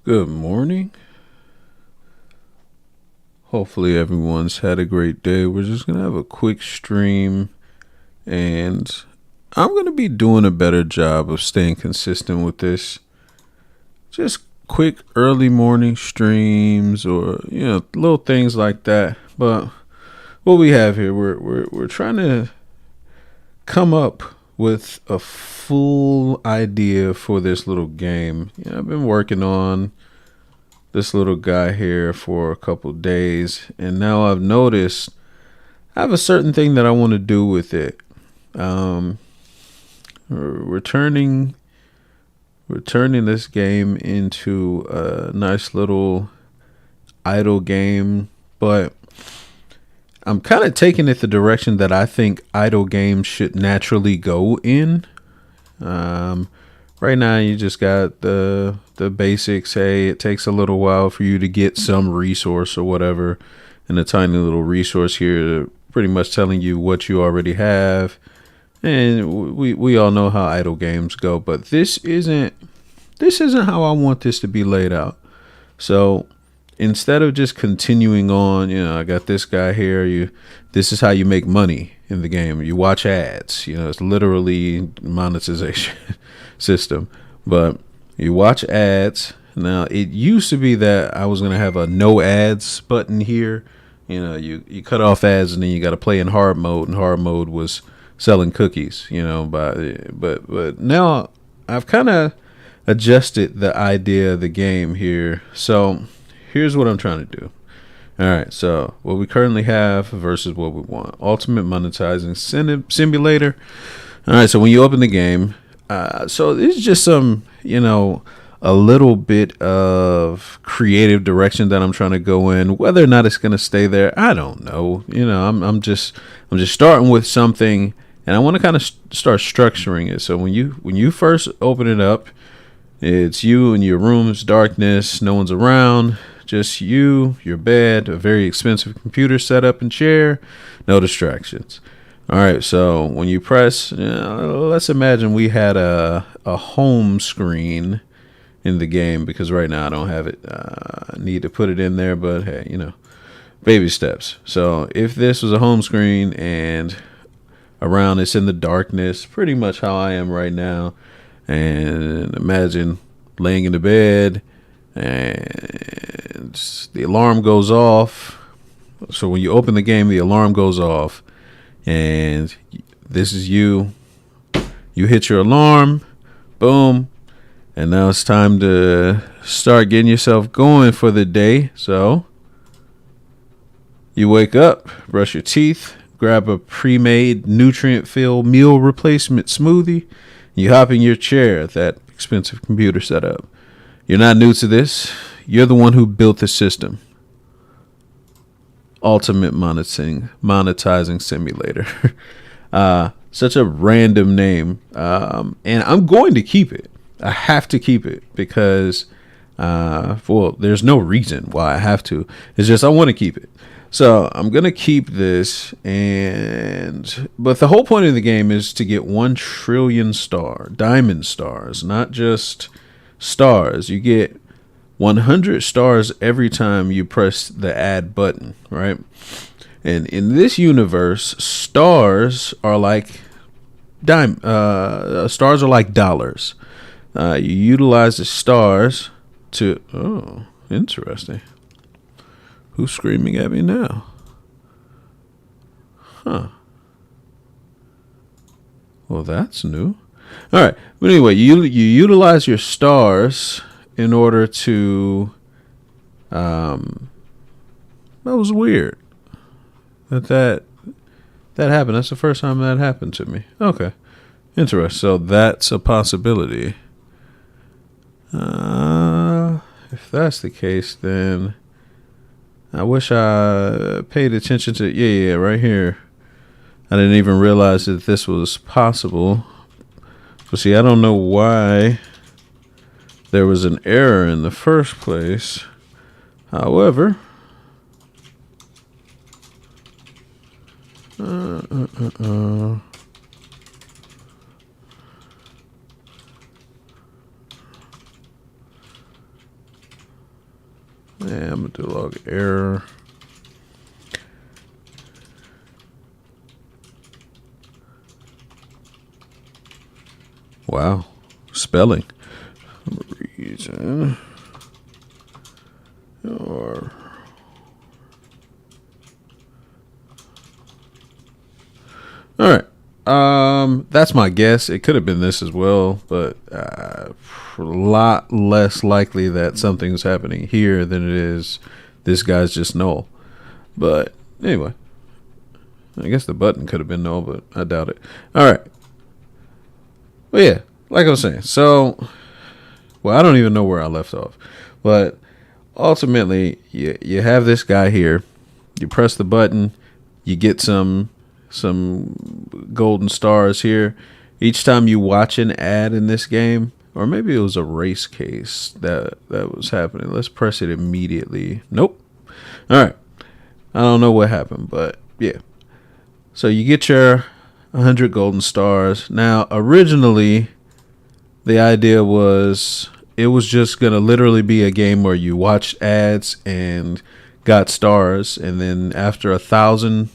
Good morning. Hopefully, everyone's had a great day. We're just going to have a quick stream, and I'm going to be doing a better job of staying consistent with this. Just quick early morning streams or, little things like that. But what we have here, we're trying to come up with a full idea for this little game. I've been working on this little guy here for a couple days, and now I've noticed I have a certain thing that I want to do with it. We're turning this game into a nice little idle game, but I'm kind of taking it the direction that I think idle games should naturally go in. Right now, you just got the basics. Hey, it takes a little while for you to get some resource or whatever, and a tiny little resource here, pretty much telling you what you already have. And we all know how idle games go, but this isn't how I want this to be laid out. So instead of just continuing on, I got this guy here. This is how you make money in the game. You watch ads. It's literally monetization system, but you watch ads. Now, it used to be that I was going to have a no ads button here. You cut off ads, and then you got to play in hard mode, and hard mode was selling cookies, but now I've kind of adjusted the idea of the game here. So here's what I'm trying to do. All right, so what we currently have versus what we want. Ultimate monetizing simulator. All right, so when you open the game, so this is just some, a little bit of creative direction that I'm trying to go in. Whether or not it's going to stay there, I don't know. I'm just starting with something, and I want to kind of start structuring it. So when you first open it up, it's you in your room. It's darkness. No one's around. Just you, your bed, a very expensive computer setup and chair. No distractions. All right, so when you press, let's imagine we had a home screen in the game, because right now I don't have it. I need to put it in there, but hey, baby steps. So if this was a home screen and around it's in the darkness, pretty much how I am right now, and imagine laying in the bed and the alarm goes off. So when you open the game, the alarm goes off. And this is you. You hit your alarm. Boom. And now it's time to start getting yourself going for the day. So you wake up, brush your teeth, grab a pre-made nutrient-filled meal replacement smoothie. You hop in your chair at that expensive computer setup. You're not new to this. You're the one who built the system. Ultimate monetizing simulator. Such a random name, and I'm going to keep it. I have to keep it because there's no reason why I have to. It's just I want to keep it. So I'm gonna keep this, but the whole point of the game is to get 1 trillion diamond stars, not just stars. You get 100 stars every time you press the add button, right? And in this universe, stars are like dollars. You utilize the stars to... Oh, interesting. Who's screaming at me now? Huh. Well, that's new. All right. But anyway, you utilize your stars in order to... That was weird. That happened. That's the first time that happened to me. Okay. Interesting. So that's a possibility. If that's the case, then I wish I paid attention to... Yeah, right here. I didn't even realize that this was possible. But see, I don't know why there was an error in the first place. However... And I'm gonna do log error. Wow, spelling reason or all right. That's my guess. It could have been this as well, but a lot less likely that something's happening here than it is this guy's just null. But anyway, I guess the button could have been null, but I doubt it. All right. Well, yeah, like I was saying. So, well, I don't even know where I left off, but ultimately, you have this guy here. You press the button, you get some golden stars here. Each time you watch an ad in this game, or maybe it was a race case that was happening. Let's press it immediately. Nope. All right. I don't know what happened, but yeah. So you get your 100 golden stars. Now, originally, the idea was it was just going to literally be a game where you watched ads and got stars, and then after 1,000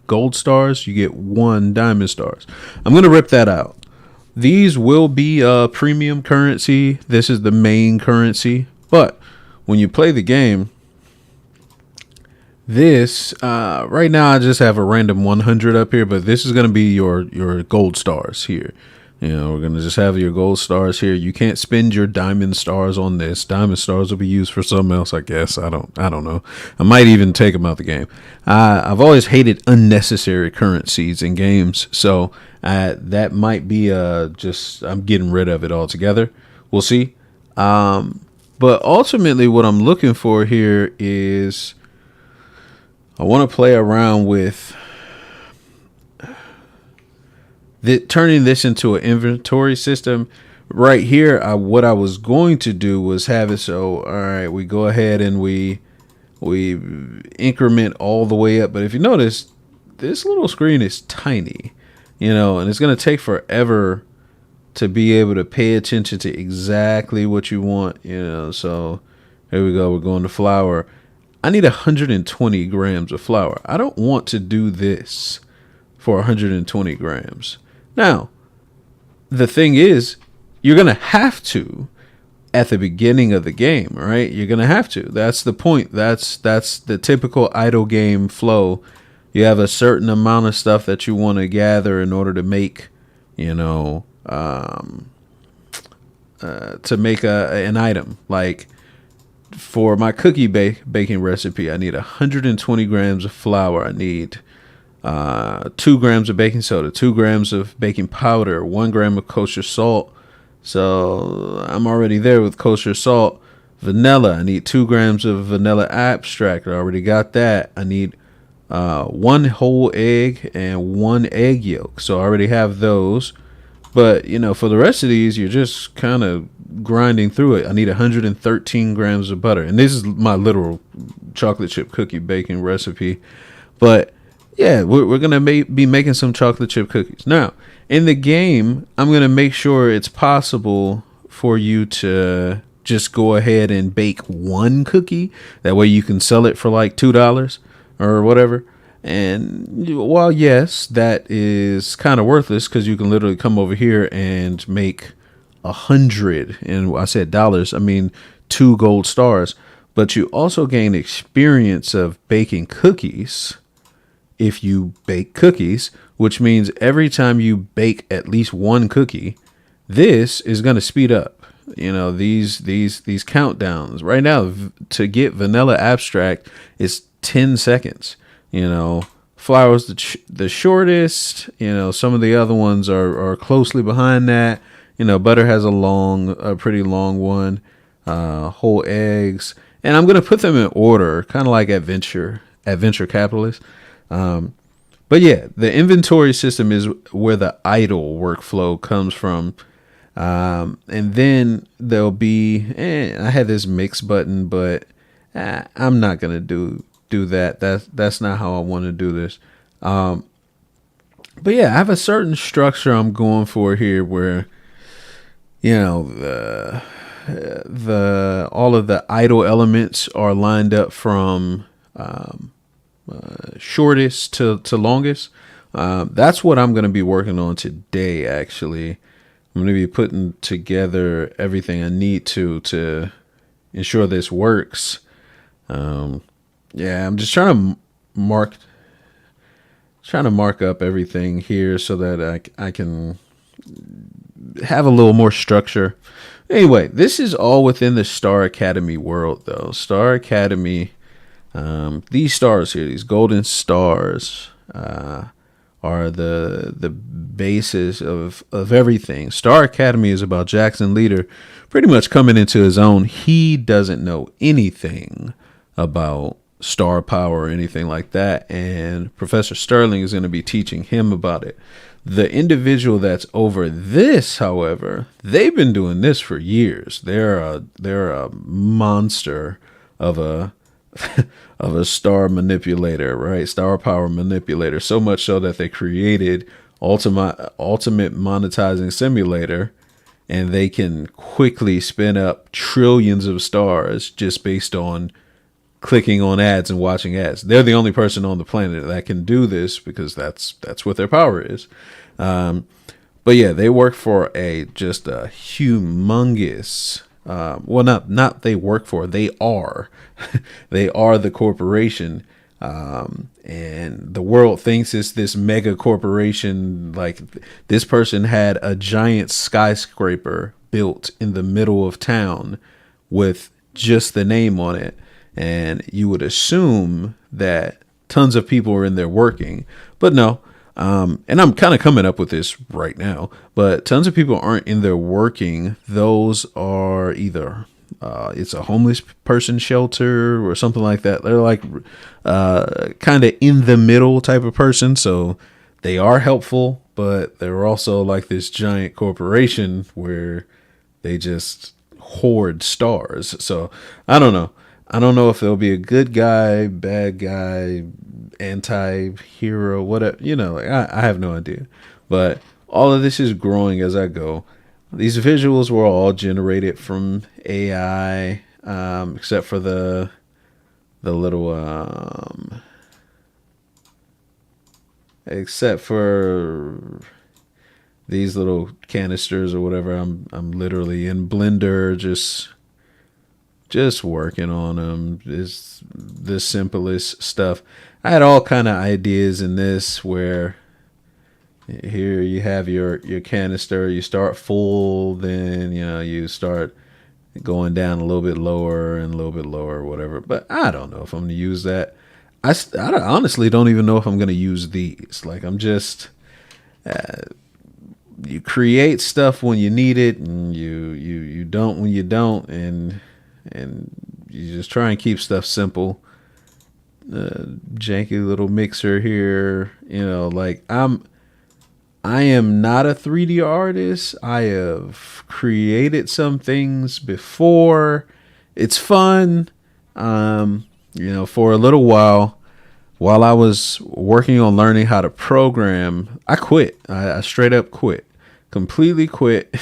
gold stars, you get 1 diamond stars. I'm going to rip that out. These will be premium currency. This is the main currency. But when you play the game, this right now I just have a random 100 up here, but this is going to be your gold stars here. You know, we're going to just have your gold stars here. You can't spend your diamond stars on this. Diamond stars will be used for something else, I guess. I don't know. I might even take them out the game. I've always hated unnecessary currencies in games, so that might be just I'm getting rid of it altogether. We'll see. But ultimately, what I'm looking for here is I want to play around with turning this into an inventory system. Right here, what I was going to do was have it so, all right, we go ahead and we increment all the way up. But if you notice, this little screen is tiny, you know, and it's going to take forever to be able to pay attention to exactly what you want, you know. So here we go. We're going to flour. I need 120 grams of flour. I don't want to do this for 120 grams. Now, the thing is, you're going to have to at the beginning of the game, right? You're going to have to. That's the point. That's the typical idle game flow. You have a certain amount of stuff that you want to gather in order to make, you know, to make an item. Like for my cookie baking recipe, I need 120 grams of flour. I need 2 grams of baking soda, 2 grams of baking powder, 1 gram of kosher salt. So I'm already there with kosher salt. Vanilla, I need 2 grams of vanilla extract. I already got that. I need 1 whole egg and 1 egg yolk. So I already have those. But, you know, for the rest of these, you're just kind of grinding through it. I need 113 grams of butter. And this is my literal chocolate chip cookie baking recipe. But yeah, we're going to be making some chocolate chip cookies. Now, in the game, I'm going to make sure it's possible for you to just go ahead and bake 1 cookie. That way you can sell it for like $2 or whatever. And while, yes, that is kind of worthless because you can literally come over here and make 100. And I said dollars, I mean 2 gold stars. But you also gain experience of baking cookies if you bake cookies, which means every time you bake at least 1 cookie, this is going to speed up. You know, these countdowns right now to get vanilla abstract is 10 seconds. You know, flour's the shortest. You know, some of the other ones are closely behind that. You know, butter has a pretty long one. Whole eggs, and I'm gonna put them in order, kind of like Adventure Capitalist. But yeah, the inventory system is where the idle workflow comes from. And then there'll be, I had this mix button, but I'm not going to do that. That's not how I want to do this. But yeah, I have a certain structure I'm going for here where, you know, the all of the idle elements are lined up from shortest to longest. That's what I'm going to be working on today. Actually, I'm going to be putting together everything I need to ensure this works. Yeah, I'm just mark trying to mark up everything here so that I can have a little more structure. Anyway, this is all within the Star Academy world, though. Star Academy, these stars here, these golden stars, are the basis of everything. Star Academy is about Jaxon Leader pretty much coming into his own. He doesn't know anything about star power or anything like that, and Professor Sterling is going to be teaching him about it. The individual that's over this, however, they've been doing this for years. They're a monster of a of a star manipulator, right? Star power manipulator. So much so that they created ultimate monetizing simulator, and they can quickly spin up trillions of stars just based on clicking on ads and watching ads. They're the only person on the planet that can do this because that's what their power is. But yeah, they work for just a humongous. Well, not they work for. They are, they are the corporation. And the world thinks it's this mega corporation. Like, this person had a giant skyscraper built in the middle of town with just the name on it. And you would assume that tons of people are in there working, but no. And I'm kind of coming up with this right now, but tons of people aren't in there working. Those are either it's a homeless person shelter or something like that. They're like kind of in the middle type of person. So they are helpful, but they're also like this giant corporation where they just hoard stars. So I don't know. I don't know if there'll be a good guy, bad guy, anti-hero, whatever. I have no idea. But all of this is growing as I go. These visuals were all generated from AI, except for the little except for these little canisters or whatever. I'm literally in Blender just working on them. Is the simplest stuff. I had all kind of ideas in this where here you have your canister, you start full, then you start going down a little bit lower and a little bit lower, whatever. But I don't know if I'm going to use that. I honestly don't even know if I'm going to use these. Like, I'm just you create stuff when you need it, and you don't when you don't, and you just try and keep stuff simple. Janky little mixer here, like I am not a 3D artist. I have created some things before. It's fun. For a little while I was working on learning how to program, I quit. I straight up quit. Completely quit.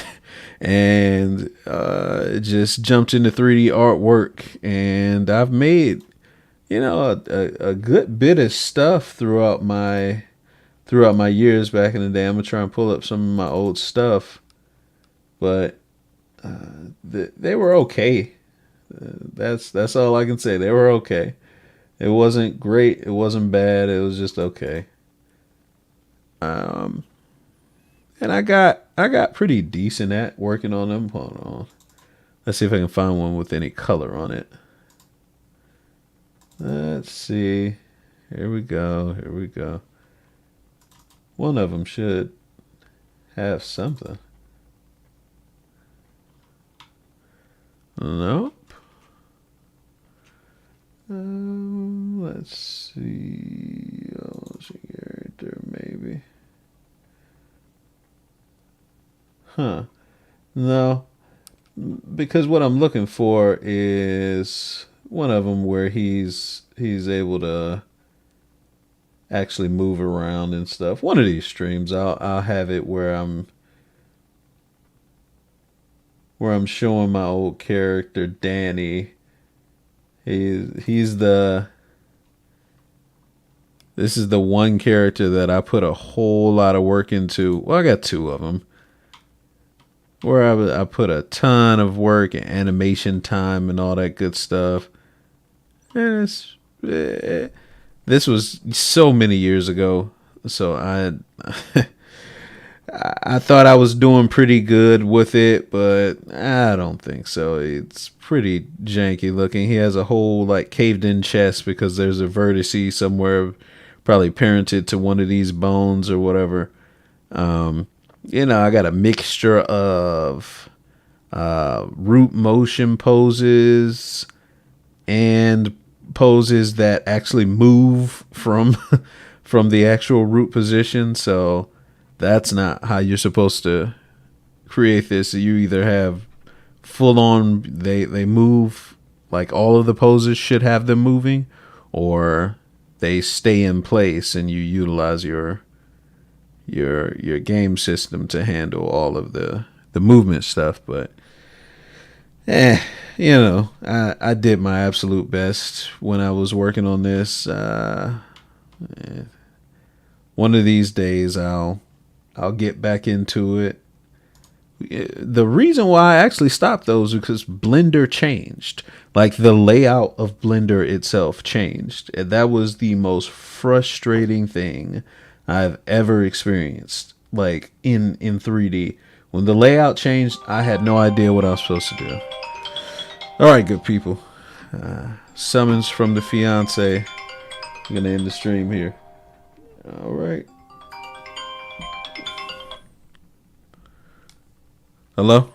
And just jumped into 3D artwork, and I've made a good bit of stuff throughout my years back in the day. I'm gonna try and pull up some of my old stuff, but they were okay. That's all I can say. They were okay. It wasn't great. It wasn't bad. It was just okay. And I got pretty decent at working on them. Hold on. Let's see if I can find one with any color on it. Let's see. Here we go. One of them should have something. Nope. Let's see. Character, maybe. Huh. No. Because what I'm looking for is one of them where he's able to actually move around and stuff. One of these streams I'll have it where I'm where I'm showing my old character Danny. He's the This is the one character that I put a whole lot of work into. Well, I got two of them where I put a ton of work and animation time and all that good stuff. And this was so many years ago, so I thought I was doing pretty good with it, but I don't think so. It's pretty janky looking. He has a whole like caved in chest because there's a vertice somewhere, probably parented to one of these bones or whatever. I got a mixture of root motion poses and poses that actually move from from the actual root position. So that's not how you're supposed to create this. You either have full on they move, like all of the poses should have them moving, or they stay in place and you utilize your game system to handle all of the movement stuff. But I did my absolute best when I was working on this. One of these days I'll get back into it. The reason why I actually stopped those is because Blender changed. Like the layout of Blender itself changed. And that was the most frustrating thing I've ever experienced. Like in 3D. When the layout changed, I had no idea what I was supposed to do. Alright, good people. Summons from the fiance. I'm going to end the stream here. Alright. Hello?